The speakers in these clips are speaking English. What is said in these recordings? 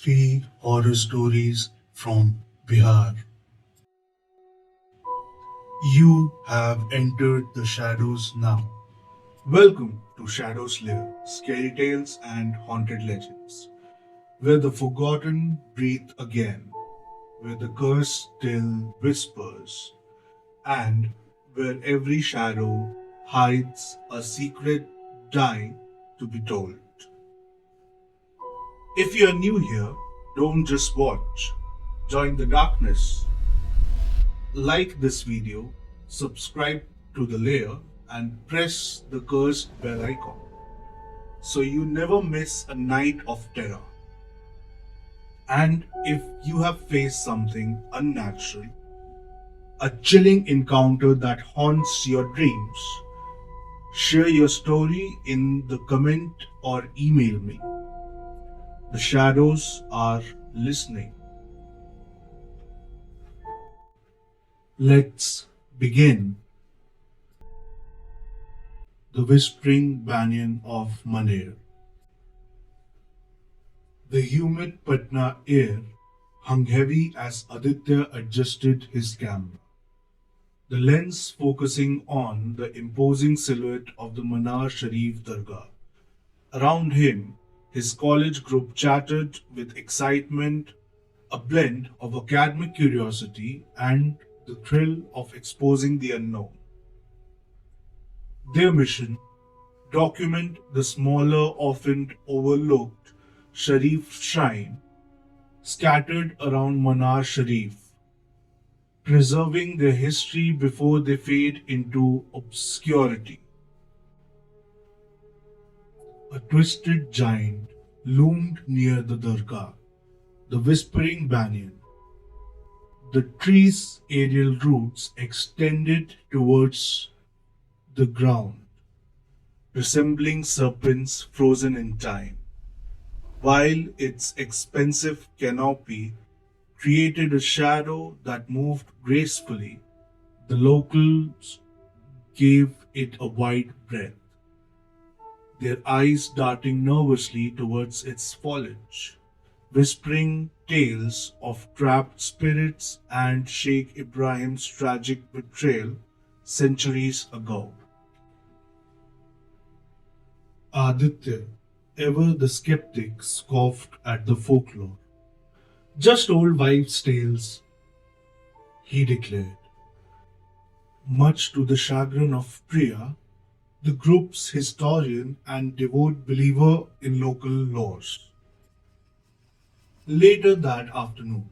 Creepy horror stories from Bihar. You have entered the shadows now. Welcome to Shadows Lair, Scary Tales and Haunted Legends, where the forgotten breathe again, where the curse still whispers, and where every shadow hides a secret dying to be told. If you are new here, don't just watch. Join the darkness. Like this video, subscribe to the layer, and press the cursed bell icon so you never miss a night of terror. And if you have faced something unnatural, a chilling encounter that haunts your dreams, share your story in the comment or email me. The shadows are listening. Let's begin. The Whispering Banyan of Maner. The humid Patna air hung heavy as Aditya adjusted his camera, the lens focusing on the imposing silhouette of the Manar Sharif Dargah. Around him, his college group chattered with excitement, a blend of academic curiosity and the thrill of exposing the unknown. Their mission: document the smaller, often overlooked Sharif shrine scattered around Manar Sharif, preserving their history before they fade into obscurity. A twisted giant loomed near the Dargah, the whispering banyan. The tree's aerial roots extended towards the ground, resembling serpents frozen in time, while its expensive canopy created a shadow that moved gracefully. The locals gave it a wide breath, their eyes darting nervously towards its foliage, whispering tales of trapped spirits and Sheikh Ibrahim's tragic betrayal centuries ago. Aditya, ever the skeptic, scoffed at the folklore. Just old wives' tales, he declared. Much to the chagrin of Priya, the group's historian and devout believer in local laws. Later that afternoon,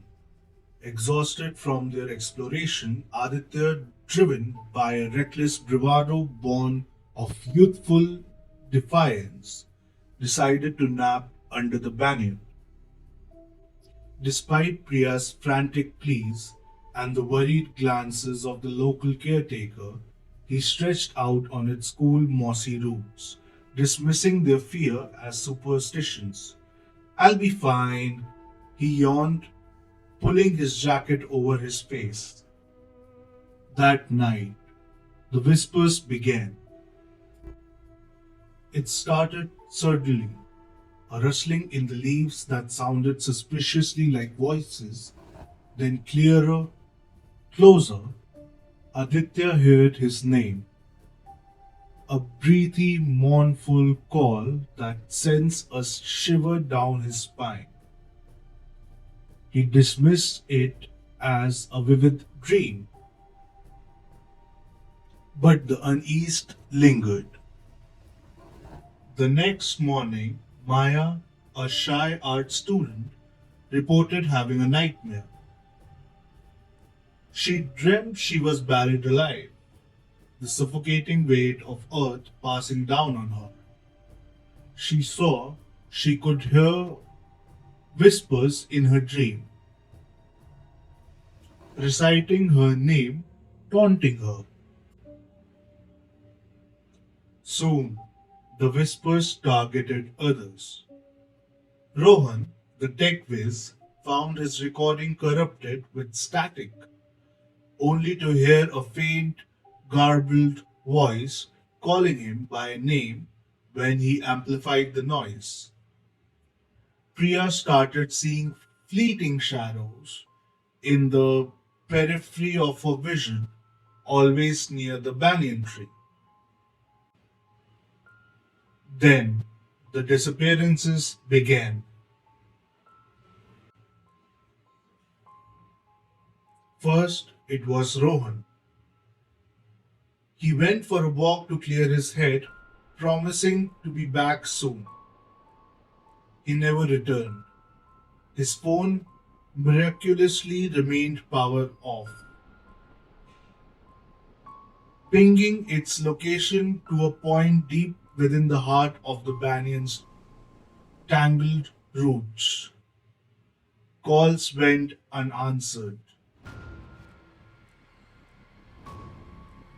exhausted from their exploration, Aditya, driven by a reckless bravado born of youthful defiance, decided to nap under the banyan. Despite Priya's frantic pleas and the worried glances of the local caretaker, he stretched out on its cool, mossy roots, dismissing their fear as superstitions. I'll be fine, he yawned, pulling his jacket over his face. That night, the whispers began. It started subtly, a rustling in the leaves that sounded suspiciously like voices, then clearer, closer. Aditya heard his name, a breathy, mournful call that sends a shiver down his spine. He dismissed it as a vivid dream, but the unease lingered. The next morning, Maya, a shy art student, reported having a nightmare. She dreamt she was buried alive, the suffocating weight of earth passing down on her. She saw, she could hear whispers in her dream, reciting her name, taunting her. Soon, the whispers targeted others. Rohan, the tech whiz, found his recording corrupted with static, only to hear a faint, garbled voice calling him by name when he amplified the noise. Priya started seeing fleeting shadows in the periphery of her vision, always near the banyan tree. Then the disappearances began. First, it was Rohan. He went for a walk to clear his head, promising to be back soon. He never returned. His phone miraculously remained power off, pinging its location to a point deep within the heart of the banyan's tangled roots. Calls went unanswered.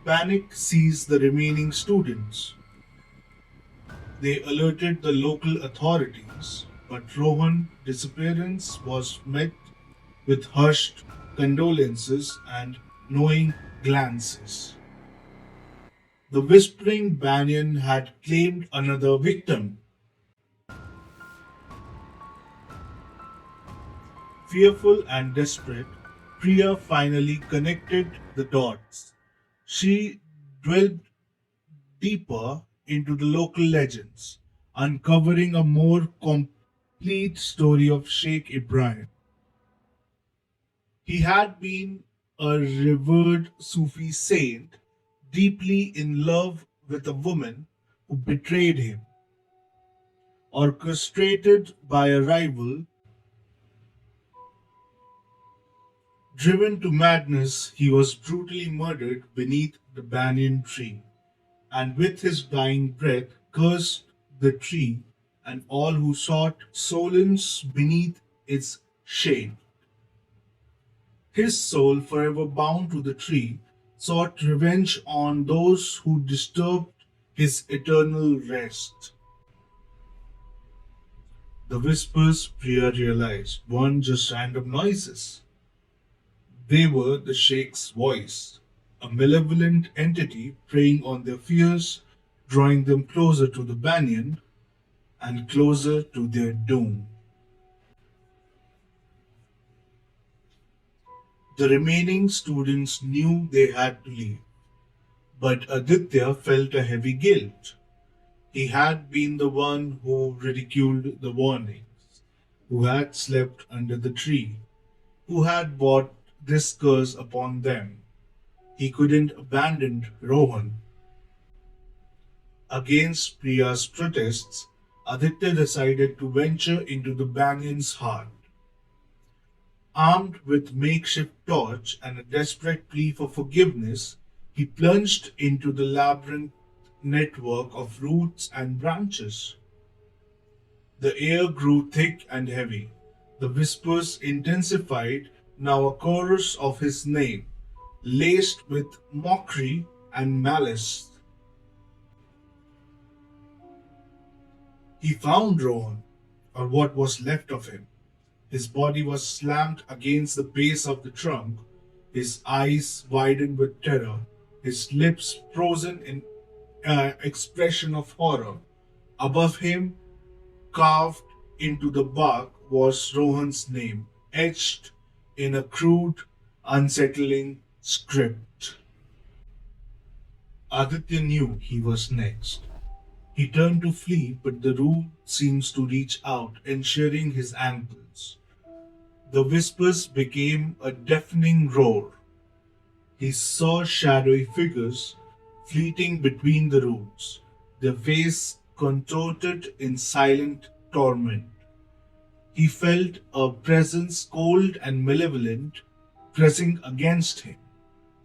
Panic seized the remaining students. They alerted the local authorities, but Rohan's disappearance was met with hushed condolences and knowing glances. The whispering banyan had claimed another victim. Fearful and desperate, Priya finally connected the dots. She dwelled deeper into the local legends, uncovering a more complete story of Sheikh Ibrahim. He had been a revered Sufi saint, deeply in love with a woman who betrayed him. Orchestrated by a rival, driven to madness, he was brutally murdered beneath the banyan tree, and with his dying breath cursed the tree and all who sought solace beneath its shade. His soul, forever bound to the tree, sought revenge on those who disturbed his eternal rest. The whispers Priya realized weren't just random noises. They were the Sheikh's voice, a malevolent entity preying on their fears, drawing them closer to the banyan and closer to their doom. The remaining students knew they had to leave, but Aditya felt a heavy guilt. He had been the one who ridiculed the warnings, who had slept under the tree, who had brought this curse upon them. He couldn't abandon Rohan. Against Priya's protests, Aditya decided to venture into the banyan's heart. Armed with makeshift torch and a desperate plea for forgiveness, he plunged into the labyrinth network of roots and branches. The air grew thick and heavy. The whispers intensified, now a chorus of his name, laced with mockery and malice. He found Rohan, or what was left of him. His body was slammed against the base of the trunk, his eyes widened with terror, his lips frozen in an expression of horror. Above him, carved into the bark, was Rohan's name, etched in a crude, unsettling script. Aditya knew he was next. He turned to flee, but the root seems to reach out, ensuring his ankles. The whispers became a deafening roar. He saw shadowy figures fleeting between the roots, their face contorted in silent torment. He felt a presence cold and malevolent pressing against him,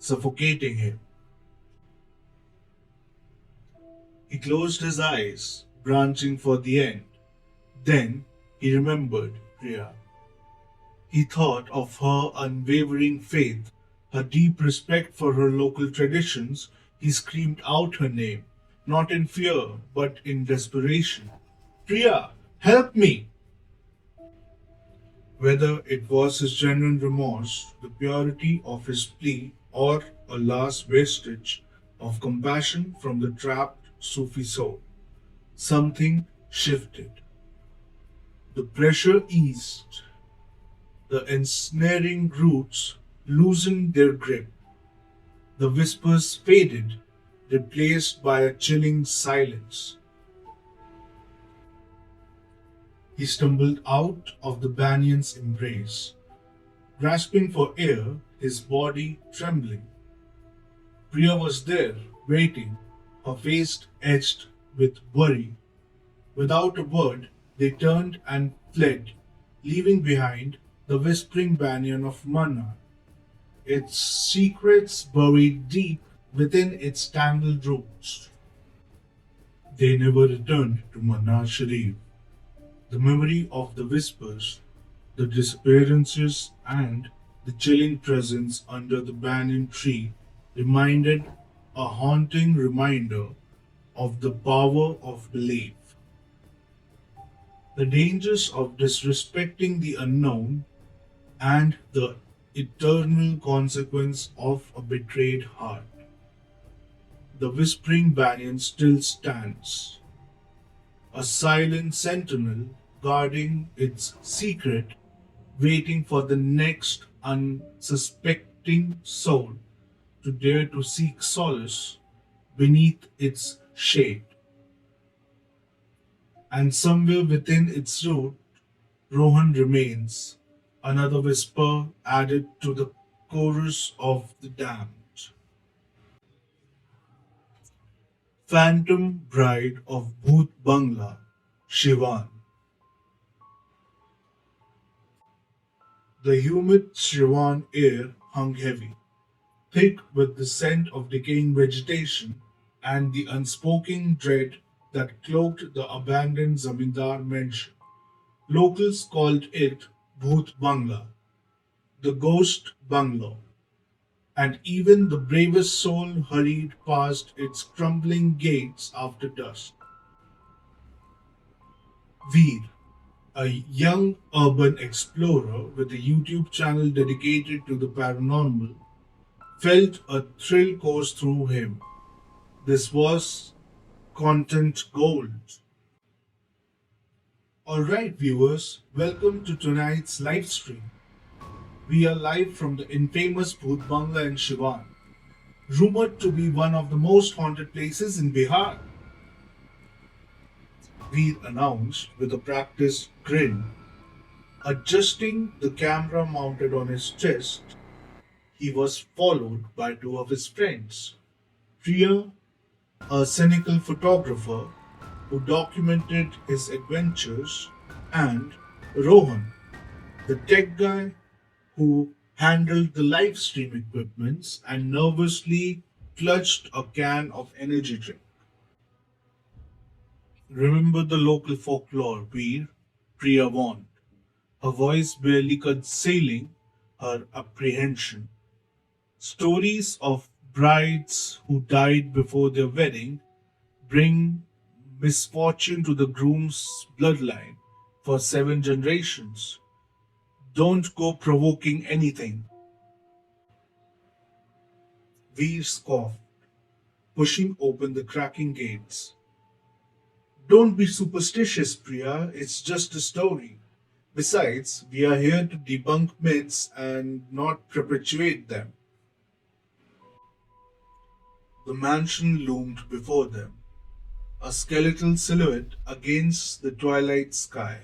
suffocating him. He closed his eyes, branching for the end. Then he remembered Priya. He thought of her unwavering faith, her deep respect for her local traditions. He screamed out her name, not in fear, but in desperation. Priya, help me! Whether it was his genuine remorse, the purity of his plea, or a last vestige of compassion from the trapped Sufi soul, something shifted. The pressure eased. The ensnaring roots loosened their grip. The whispers faded, replaced by a chilling silence. He stumbled out of the banyan's embrace, grasping for air, his body trembling. Priya was there, waiting, her face etched with worry. Without a word, they turned and fled, leaving behind the whispering banyan of Manna, its secrets buried deep within its tangled roots. They never returned to Manna Sharif. The memory of the whispers, the disappearances, and the chilling presence under the banyan tree reminded a haunting reminder of the power of belief, the dangers of disrespecting the unknown, and the eternal consequence of a betrayed heart. The whispering banyan still stands, a silent sentinel guarding its secret, waiting for the next unsuspecting soul to dare to seek solace beneath its shade. And somewhere within its root, Rohan remains, another whisper added to the chorus of the damned. Phantom Bride of Bhoot Bangla, Shivan. The humid Shivan air hung heavy, thick with the scent of decaying vegetation and the unspoken dread that cloaked the abandoned Zamindar mansion. Locals called it Bhoot Bangla, the ghost bungalow, and even the bravest soul hurried past its crumbling gates after dusk. Veer, a young urban explorer with a YouTube channel dedicated to the paranormal, felt a thrill course through him. This was content gold. Alright, viewers, welcome to tonight's live stream. We are live from the infamous Bhoot Bangla in Shivan, rumored to be one of the most haunted places in Bihar. Veer announced with a practiced grin, adjusting the camera mounted on his chest. He was followed by two of his friends, Priya, a cynical photographer who documented his adventures, and Rohan, the tech guy who handled the live stream equipments and nervously clutched a can of energy drink. Remember the local folklore, Veer, Priya warned, her voice barely concealing her apprehension. Stories of brides who died before their wedding bring misfortune to the groom's bloodline for 7 generations. Don't go provoking anything. Veer scoffed, pushing open the cracking gates. Don't be superstitious, Priya. It's just a story. Besides, we are here to debunk myths and not perpetuate them. The mansion loomed before them, a skeletal silhouette against the twilight sky.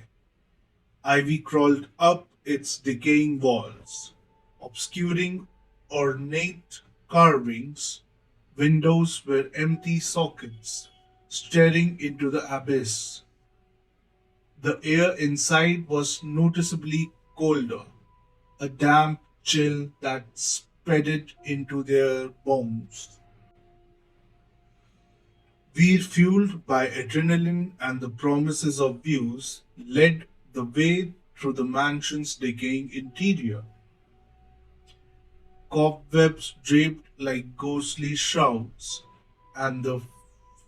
Ivy crawled up its decaying walls, obscuring ornate carvings. Windows were empty sockets, staring into the abyss. The air inside was noticeably colder, a damp chill that spread into their bones. Veer, fueled by adrenaline and the promises of views, led the way through the mansion's decaying interior. Cobwebs draped like ghostly shrouds, and the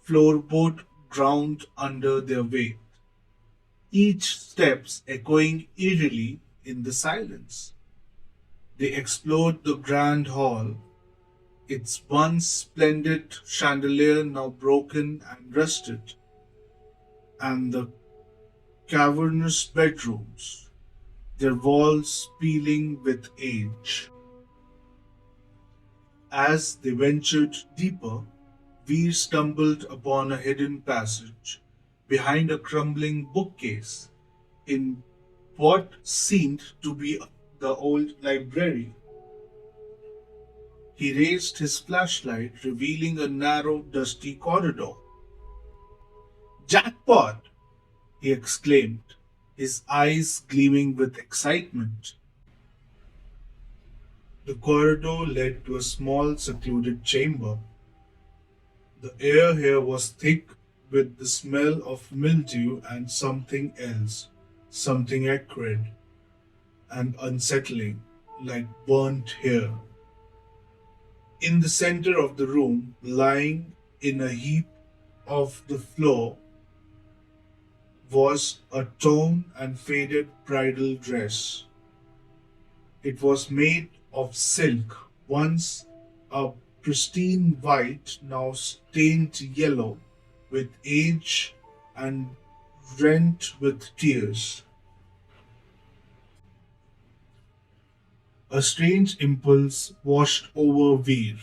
floorboard ground under their weight, each steps echoing eerily in the silence. They explored the grand hall, its once splendid chandelier now broken and rusted, and the cavernous bedrooms, their walls peeling with age. As they ventured deeper, we stumbled upon a hidden passage behind a crumbling bookcase in what seemed to be the old library. He raised his flashlight, revealing a narrow, dusty corridor. Jackpot! He exclaimed, his eyes gleaming with excitement. The corridor led to a small, secluded chamber. The air here was thick with the smell of mildew and something else, something acrid and unsettling, like burnt hair. In the center of the room, lying in a heap of the floor, was a torn and faded bridal dress. It was made of silk, once a pristine white, now stained yellow with age and rent with tears. A strange impulse washed over Veer.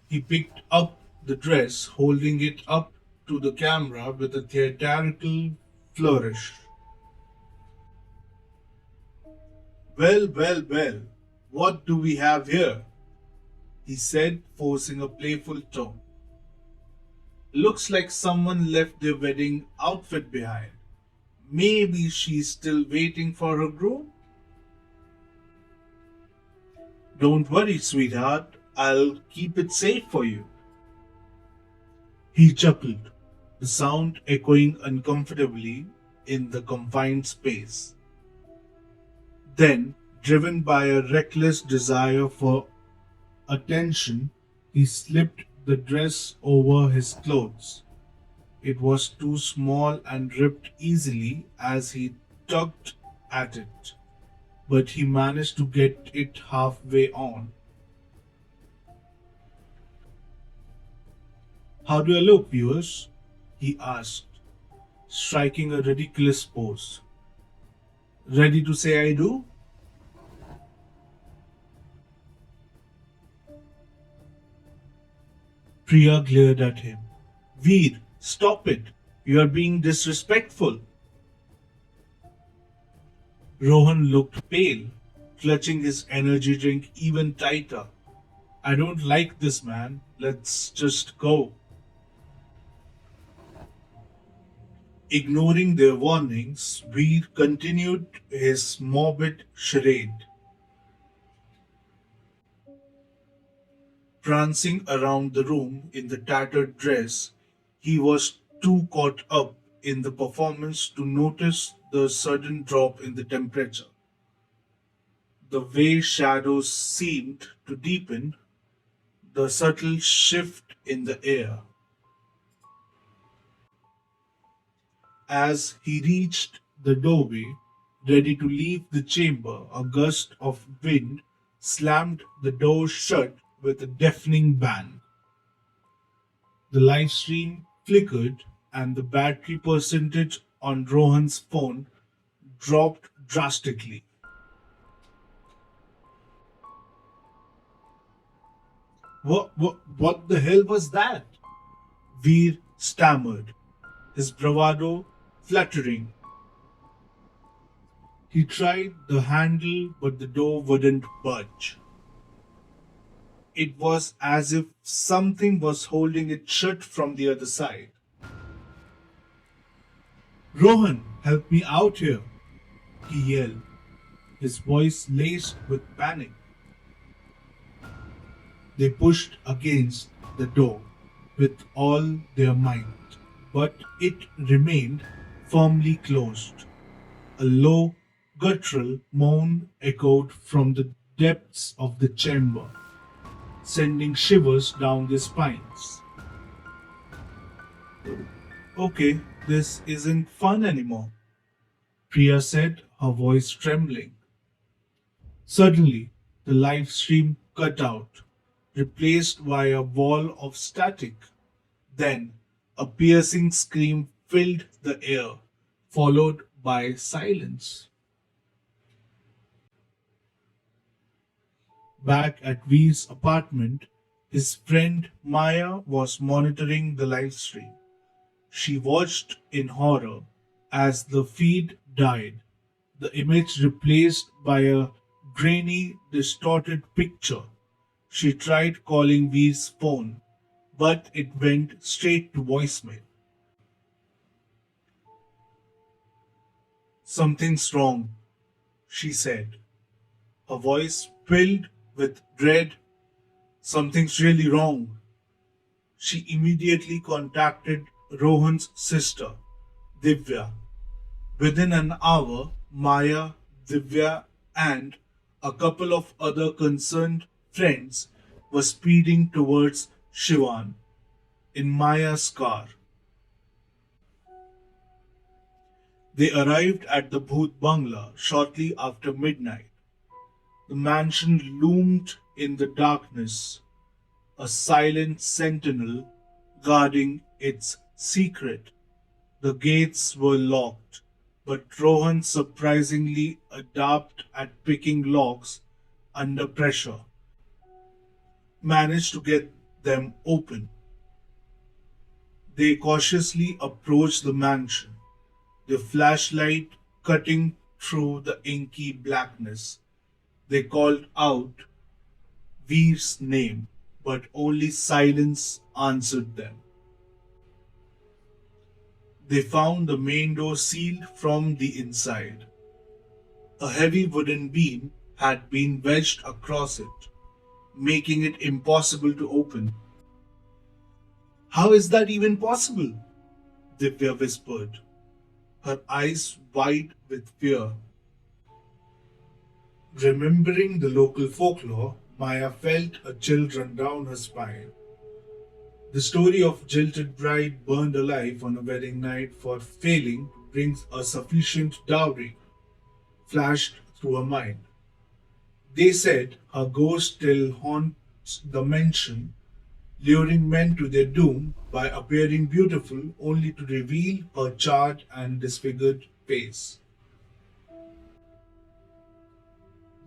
He picked up the dress, holding it up to the camera with a theatrical flourish. Well, well, well, what do we have here? He said, forcing a playful tone. Looks like someone left their wedding outfit behind. Maybe she's still waiting for her groom? Don't worry, sweetheart. I'll keep it safe for you. He chuckled, the sound echoing uncomfortably in the confined space. Then, driven by a reckless desire for attention, he slipped the dress over his clothes. It was too small and ripped easily as he tugged at it, but he managed to get it halfway on. How do I look, viewers? He asked, striking a ridiculous pose. Ready to say I do? Priya glared at him. Veer, stop it. You are being disrespectful. Rohan looked pale, clutching his energy drink even tighter. I don't like this, man. Let's just go. Ignoring their warnings, Veer continued his morbid charade. Prancing around the room in the tattered dress, he was too caught up in the performance to notice the sudden drop in the temperature. The way shadows seemed to deepen, the subtle shift in the air. As he reached the doorway, ready to leave the chamber, a gust of wind slammed the door shut with a deafening bang. The live stream flickered and the battery percentage on Rohan's phone dropped drastically. What the hell was that? Veer stammered, his bravado fluttering. He tried the handle, but the door wouldn't budge. It was as if something was holding it shut from the other side. Rohan, help me out here, he yelled, his voice laced with panic. They pushed against the door with all their might, but it remained firmly closed. A low, guttural moan echoed from the depths of the chamber, sending shivers down their spines. Okay, this isn't fun anymore, Priya said, her voice trembling. Suddenly, the live stream cut out, replaced by a wall of static. Then, a piercing scream filled the air, followed by silence. Back at V's apartment, his friend Maya was monitoring the live stream. She watched in horror as the feed died, the image replaced by a grainy, distorted picture. She tried calling V's phone, but it went straight to voicemail. Something's wrong, she said, her voice filled with dread. Something's really wrong. She immediately contacted Rohan's sister, Divya. Within an hour, Maya, Divya, and a couple of other concerned friends were speeding towards Shivan in Maya's car. They arrived at the Bhoot Bangla shortly after midnight. The mansion loomed in the darkness, a silent sentinel guarding its secret. The gates were locked, but Rohan surprisingly adept at picking locks under pressure managed to get them open. They cautiously approached the mansion, their flashlight cutting through the inky blackness. They called out Veer's name, but only silence answered them. They found the main door sealed from the inside. A heavy wooden beam had been wedged across it, making it impossible to open. How is that even possible? Divya whispered, her eyes wide with fear. Remembering the local folklore, Maya felt a chill run down her spine. The story of jilted bride burned alive on a wedding night for failing to bring a sufficient dowry flashed through her mind. They said her ghost still haunts the mansion, luring men to their doom by appearing beautiful only to reveal her charred and disfigured face.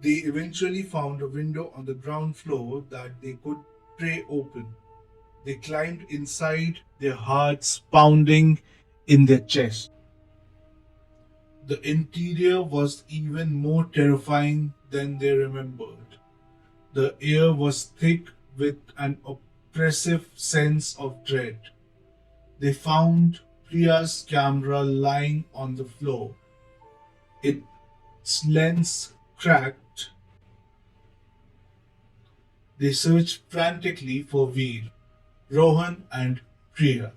They eventually found a window on the ground floor that they could pry open. They climbed inside, their hearts pounding in their chests. The interior was even more terrifying than they remembered. The air was thick with an oppressive sense of dread. They found Priya's camera lying on the floor, its lens cracked. They searched frantically for Veer, Rohan, and Priya,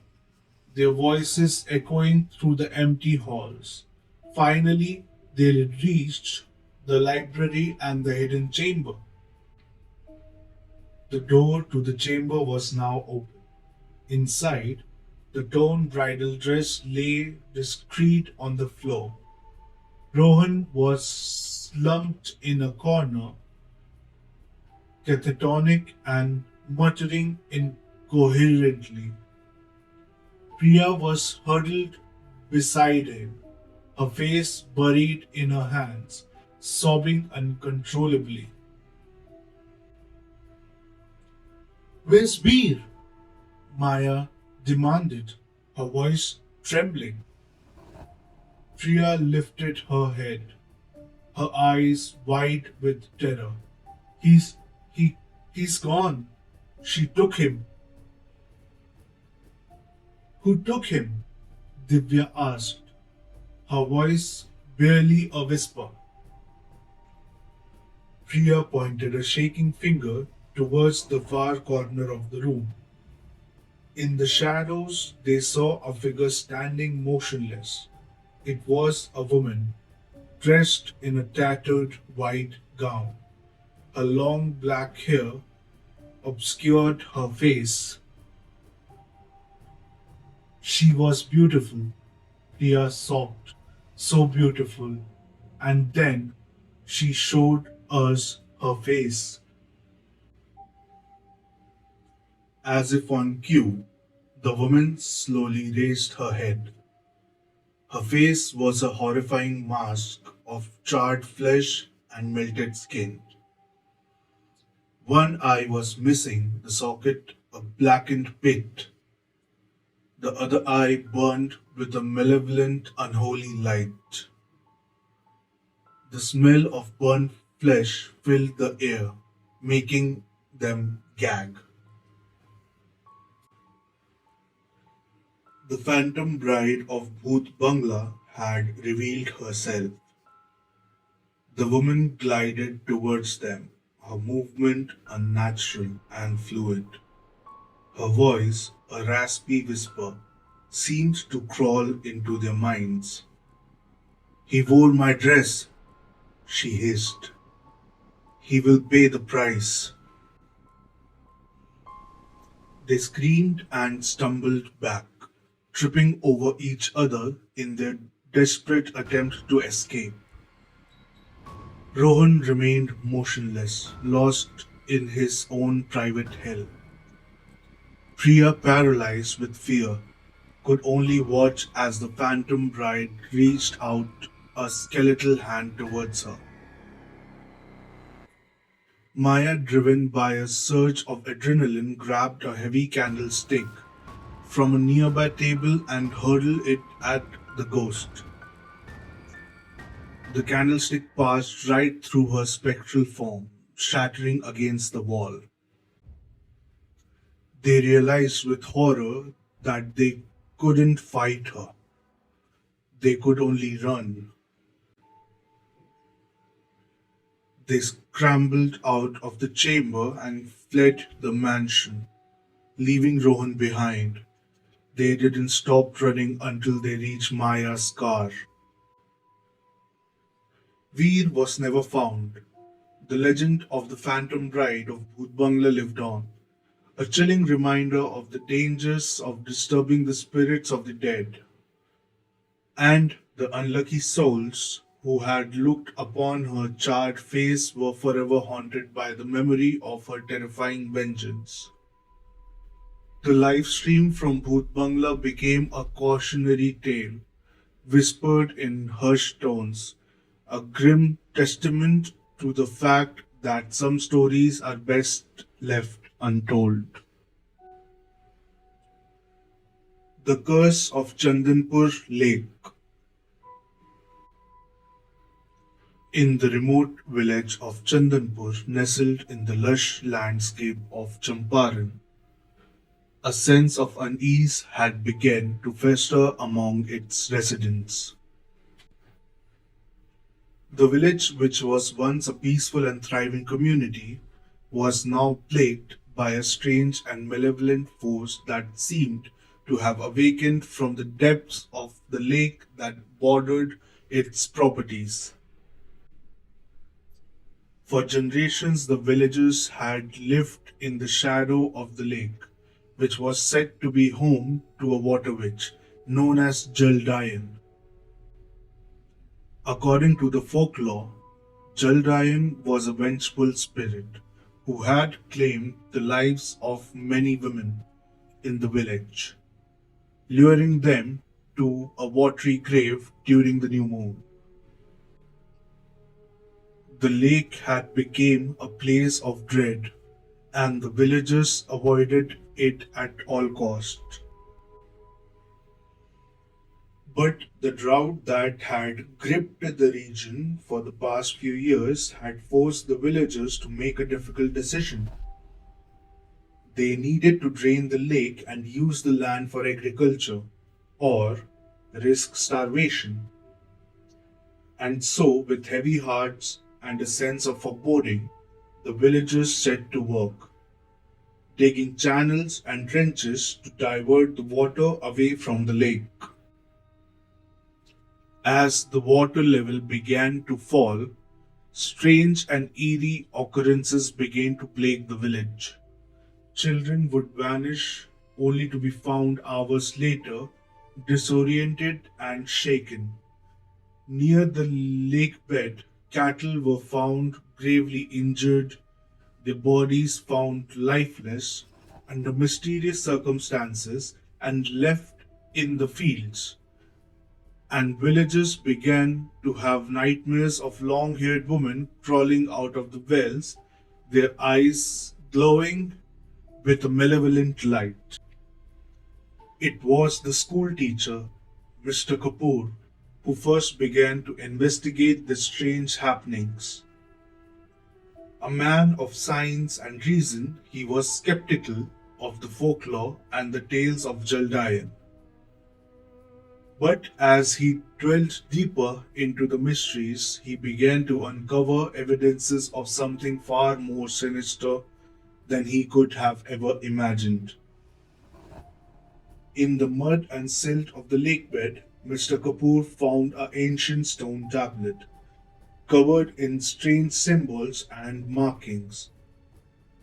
their voices echoing through the empty halls. Finally, they reached the library and the hidden chamber. The door to the chamber was now open. Inside, the torn bridal dress lay discreet on the floor. Rohan was slumped in a corner, catatonic and muttering incoherently. Priya was huddled beside him, her face buried in her hands, sobbing uncontrollably. Where's Beer? Maya demanded, her voice trembling. Priya lifted her head, her eyes wide with terror. He's he's gone. She took him. Who took him? Divya asked, her voice barely a whisper. Priya pointed a shaking finger towards the far corner of the room. In the shadows, they saw a figure standing motionless. It was a woman, dressed in a tattered white gown. Her long black hair obscured her face. She was beautiful, Priya sobbed, so beautiful. And then she showed us her face. As if on cue, the woman slowly raised her head. Her face was a horrifying mask of charred flesh and melted skin. One eye was missing the socket, a blackened pit. The other eye burned with a malevolent, unholy light. The smell of burnt flesh filled the air, making them gag. The phantom bride of Bhoot Bangla had revealed herself. The woman glided towards them, her movement unnatural and fluid. Her voice, a raspy whisper, seemed to crawl into their minds. He wore my dress, she hissed. He will pay the price. They screamed and stumbled back, tripping over each other in their desperate attempt to escape. Rohan remained motionless, lost in his own private hell. Priya, paralyzed with fear, could only watch as the phantom bride reached out a skeletal hand towards her. Maya, driven by a surge of adrenaline, grabbed a heavy candlestick from a nearby table and hurled it at the ghost. The candlestick passed right through her spectral form, shattering against the wall. They realized with horror that they couldn't fight her. They could only run. They scrambled out of the chamber and fled the mansion, leaving Rohan behind. They didn't stop running until they reached Maya's car. Veer was never found. The legend of the Phantom Bride of Bhoot Bangla lived on, a chilling reminder of the dangers of disturbing the spirits of the dead. And the unlucky souls who had looked upon her charred face were forever haunted by the memory of her terrifying vengeance. The live stream from Bhoot Bangla became a cautionary tale, whispered in hushed tones, a grim testament to the fact that some stories are best left untold. The Curse of Chandanpur Lake. In the remote village of Chandanpur, nestled in the lush landscape of Champaran, a sense of unease had begun to fester among its residents. The village, which was once a peaceful and thriving community, was now plagued by a strange and malevolent force that seemed to have awakened from the depths of the lake that bordered its properties. For generations, the villagers had lived in the shadow of the lake, which was said to be home to a water witch known as Jaldayan. According to the folklore, Jaldayan was a vengeful spirit who had claimed the lives of many women in the village, luring them to a watery grave during the new moon. The lake had become a place of dread, and the villagers avoided it at all costs. But the drought that had gripped the region for the past few years had forced the villagers to make a difficult decision. They needed to drain the lake and use the land for agriculture, or risk starvation. And so, with heavy hearts and a sense of foreboding, the villagers set to work, digging channels and trenches to divert the water away from the lake. As the water level began to fall, strange and eerie occurrences began to plague the village. Children would vanish only to be found hours later, disoriented and shaken. Near the lake bed, cattle were found gravely injured, their bodies found lifeless under mysterious circumstances and left in the fields. and villagers began to have nightmares of long haired women crawling out of the wells, their eyes glowing with a malevolent light. It was the school teacher, Mr. Kapoor, who first began to investigate the strange happenings. A man of science and reason, he was skeptical of the folklore and the tales of Jaldayan. But as he dwelled deeper into the mysteries, he began to uncover evidences of something far more sinister than he could have ever imagined. In the mud and silt of the lake bed, Mr. Kapoor found an ancient stone tablet covered in strange symbols and markings.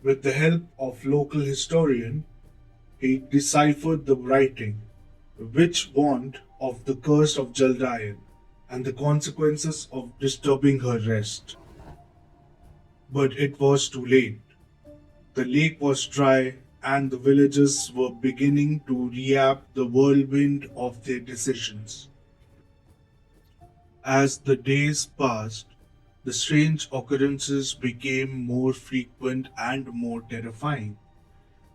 With the help of local historian, he deciphered the writing, which warned of the curse of Jaldayan and the consequences of disturbing her rest. But it was too late. The lake was dry, and the villagers were beginning to reap the whirlwind of their decisions. As the days passed, the strange occurrences became more frequent and more terrifying.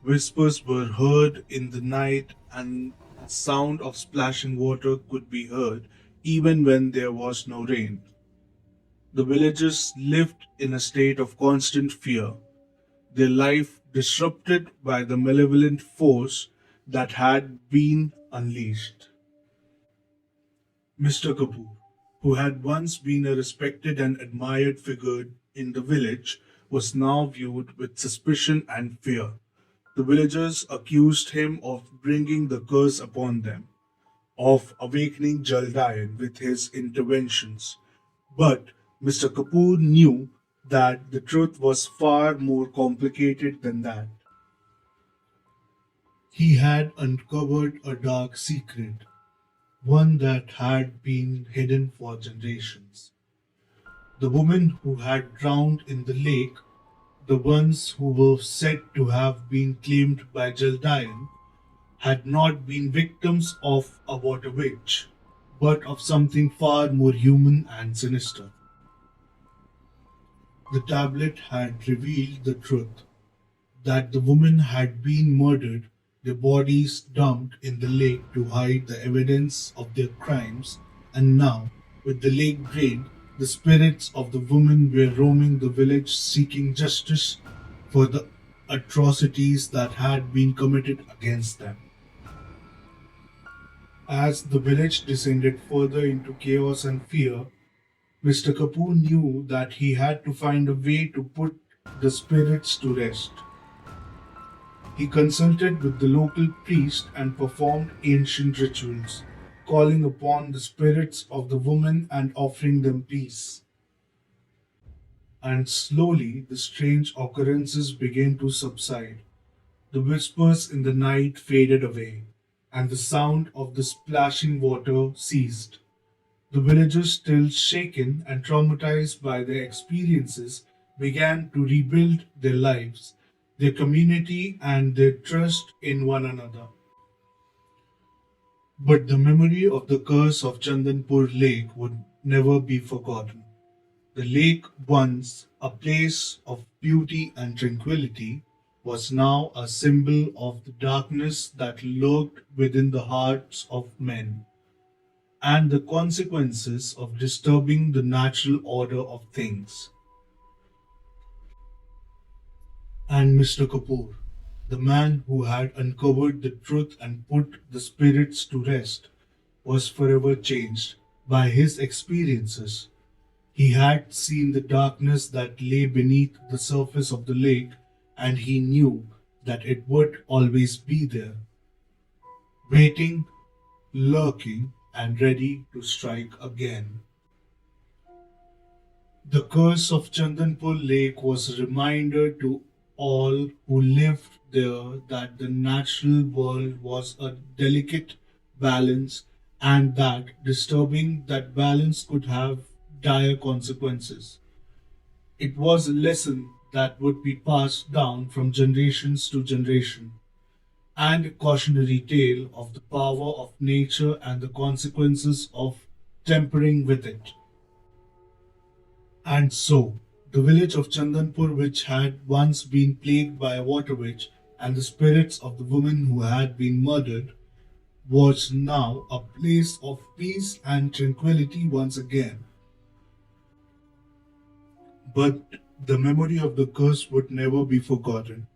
Whispers were heard in the night, and the sound of splashing water could be heard even when there was no rain. The villagers lived in a state of constant fear, their life disrupted by the malevolent force that had been unleashed. Mr. Kapoor, who had once been a respected and admired figure in the village, was now viewed with suspicion and fear. The villagers accused him of bringing the curse upon them, of awakening Jaldayan with his interventions. But Mr. Kapoor knew that the truth was far more complicated than that. He had uncovered a dark secret, one that had been hidden for generations. The women who had drowned in the lake, the ones who were said to have been claimed by Jaldayan, had not been victims of a water witch, but of something far more human and sinister. The tablet had revealed the truth that the women had been murdered, their bodies dumped in the lake to hide the evidence of their crimes, and now, with the lake drained, the spirits of the women were roaming the village seeking justice for the atrocities that had been committed against them. As the village descended further into chaos and fear, Mr. Kapoor knew that he had to find a way to put the spirits to rest. He consulted with the local priest and performed ancient rituals, calling upon the spirits of the women and offering them peace. And slowly the strange occurrences began to subside. The whispers in the night faded away, and the sound of the splashing water ceased. The villagers, still shaken and traumatized by their experiences, began to rebuild their lives, their community, and their trust in one another. But the memory of the curse of Chandanpur Lake would never be forgotten. The lake, once a place of beauty and tranquility, was now a symbol of the darkness that lurked within the hearts of men, and the consequences of disturbing the natural order of things. And Mr. Kapoor, the man who had uncovered the truth and put the spirits to rest, was forever changed by his experiences. He had seen the darkness that lay beneath the surface of the lake, and he knew that it would always be there, waiting, lurking, and ready to strike again. The curse of Chandanpur Lake was a reminder to all who lived there that the natural world was a delicate balance, and that disturbing that balance could have dire consequences. It was a lesson that would be passed down from generations to generation. and a cautionary tale of the power of nature and the consequences of tampering with it. And so, the village of Chandanpur, which had once been plagued by a water witch and the spirits of the woman who had been murdered, was now a place of peace and tranquility once again. But the memory of the curse would never be forgotten,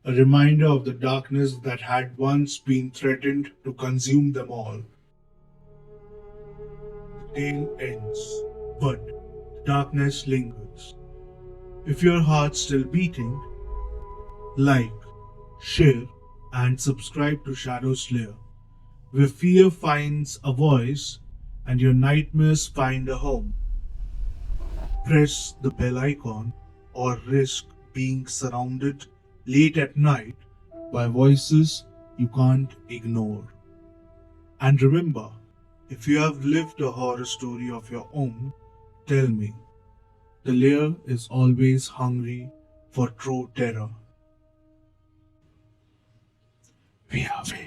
a reminder of the darkness that had once been threatened to consume them all. The tale ends, but the darkness lingers. If your heart's still beating, like, share, and subscribe to Shadow Slayer, where fear finds a voice and your nightmares find a home. Press the bell icon or risk being surrounded late at night by voices you can't ignore. And remember, if you have lived a horror story of your own, tell me. The lair is always hungry for true terror. We are waiting.